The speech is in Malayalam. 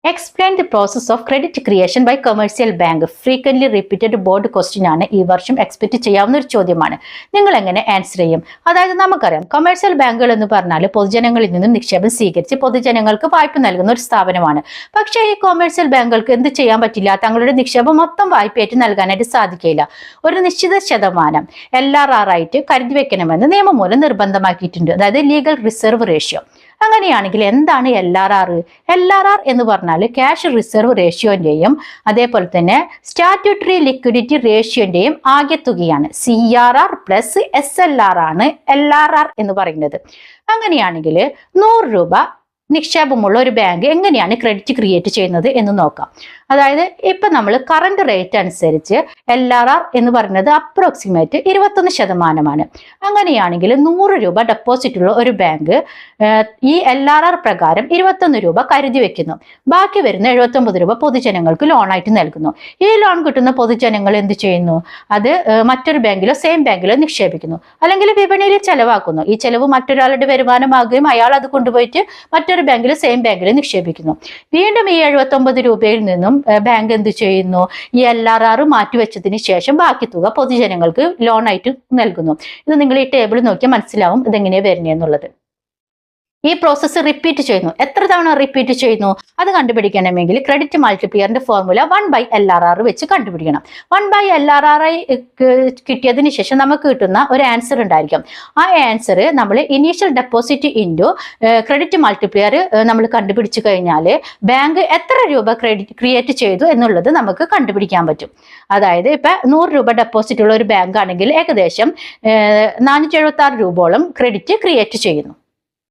Explain the process of credit creation by commercial bank. Frequently repeated board question ആണ് ഈ വർഷം എക്സ്പെക്ട് ചെയ്യാവുന്ന ഒരു ചോദ്യമാണ്. നിങ്ങൾ എങ്ങനെ ആൻസർ ചെയ്യും? അതായത് നമുക്കറിയാം കൊമേഴ്സ്യൽ ബാങ്കുകൾ എന്ന് പറഞ്ഞാൽ പൊതുജനങ്ങളിൽ നിന്നും നിക്ഷേപം സ്വീകരിച്ച് പൊതുജനങ്ങൾക്ക് വായ്പ നൽകുന്ന ഒരു സ്ഥാപനമാണ്. പക്ഷേ ഈ കൊമേഴ്സ്യൽ ബാങ്കുകൾക്ക് എന്ത് ചെയ്യാൻ പറ്റില്ല? തങ്ങളുടെ നിക്ഷേപം മൊത്തം വായ്പയായിട്ട് നൽകാനായിട്ട് സാധിക്കില്ല. ഒരു നിശ്ചിത ശതമാനം LRR ആയിട്ട് കരുതി വെക്കണമെന്ന് നിയമം മൂലം നിർബന്ധമാക്കിയിട്ടുണ്ട്. അതായത് ലീഗൽ റിസർവ് റേഷ്യോ. അങ്ങനെയാണെങ്കിൽ എന്താണ് LRR? LRR എന്ന് പറഞ്ഞാൽ ക്യാഷ് റിസർവ് റേഷ്യോന്റെയും അതേപോലെ തന്നെ സ്റ്റാറ്റ്യൂട്ടറി ലിക്വിഡിറ്റി റേഷ്യോന്റെയും ആകെത്തുകയാണ്. CRR പ്ലസ് SLR ആണ് LRR എന്ന് പറയുന്നത്. അങ്ങനെയാണെങ്കിൽ 100 രൂപ നിക്ഷേപമുള്ള ഒരു ബാങ്ക് എങ്ങനെയാണ് ക്രെഡിറ്റ് ക്രിയേറ്റ് ചെയ്യുന്നത് എന്ന് നോക്കാം. അതായത് ഇപ്പൊ നമ്മൾ കറണ്ട് റേറ്റ് അനുസരിച്ച് LRR എന്ന് പറയുന്നത് അപ്രോക്സിമേറ്റ് 21%. അങ്ങനെയാണെങ്കിൽ 100 രൂപ ഡെപ്പോസിറ്റ് ഉള്ള ഒരു ബാങ്ക് ഈ LRR പ്രകാരം 21 രൂപ കരുതി വെക്കുന്നു. ബാക്കി വരുന്ന 79 രൂപ പൊതുജനങ്ങൾക്ക് ലോണായിട്ട് നൽകുന്നു. ഈ ലോൺ കിട്ടുന്ന പൊതുജനങ്ങൾ എന്ത് ചെയ്യുന്നു? അത് മറ്റൊരു ബാങ്കിലോ സെയിം ബാങ്കിലോ നിക്ഷേപിക്കുന്നു, അല്ലെങ്കിൽ വിപണിയിൽ ചെലവാക്കുന്നു. ഈ ചെലവ് മറ്റൊരാളുടെ വരുമാനമാകുകയും അയാൾ അത് കൊണ്ടുപോയിട്ട് മറ്റൊരു ബാങ്കിൽ സെയിം ബാങ്കിൽ നിക്ഷേപിക്കുന്നു. വീണ്ടും ഈ 79 രൂപയിൽ നിന്നും ബാങ്ക് എന്ത് ചെയ്യുന്നു? ഈ LRR മാറ്റിവെച്ചതിന് ശേഷം ബാക്കി തുക പൊതുജനങ്ങൾക്ക് ലോണായിട്ട് നൽകുന്നു. ഇത് നിങ്ങൾ ഈ ടേബിൾ നോക്കിയാൽ മനസ്സിലാവും ഇതെങ്ങനെയാണ് വരുന്നതെന്നുള്ളത്. ഈ പ്രോസസ്സ് റിപ്പീറ്റ് ചെയ്യുന്നു. എത്ര തവണ റിപ്പീറ്റ് ചെയ്യുന്നു? അത് കണ്ടുപിടിക്കണമെങ്കിൽ ക്രെഡിറ്റ് മൾട്ടിപ്ലിയറിന്റെ ഫോർമുല 1/LRR വെച്ച് കണ്ടുപിടിക്കണം. 1/LRR കിട്ടിയതിന് ശേഷം നമുക്ക് കിട്ടുന്ന ഒരു ആൻസർ ഉണ്ടായിരിക്കും. ആ ആൻസർ നമ്മൾ initial deposit into credit multiplier നമ്മൾ കണ്ടുപിടിച്ചു കഴിഞ്ഞാൽ ബാങ്ക് എത്ര രൂപ ക്രിയേറ്റ് ചെയ്തു എന്നുള്ളത് നമുക്ക് കണ്ടുപിടിക്കാൻ പറ്റും. അതായത് ഇപ്പൊ 100 രൂപ ഡെപ്പോസിറ്റ് ഉള്ള ഒരു ബാങ്ക് ആണെങ്കിൽ ഏകദേശം 476 രൂപയോളം ക്രെഡിറ്റ് ക്രിയേറ്റ് ചെയ്യുന്നു.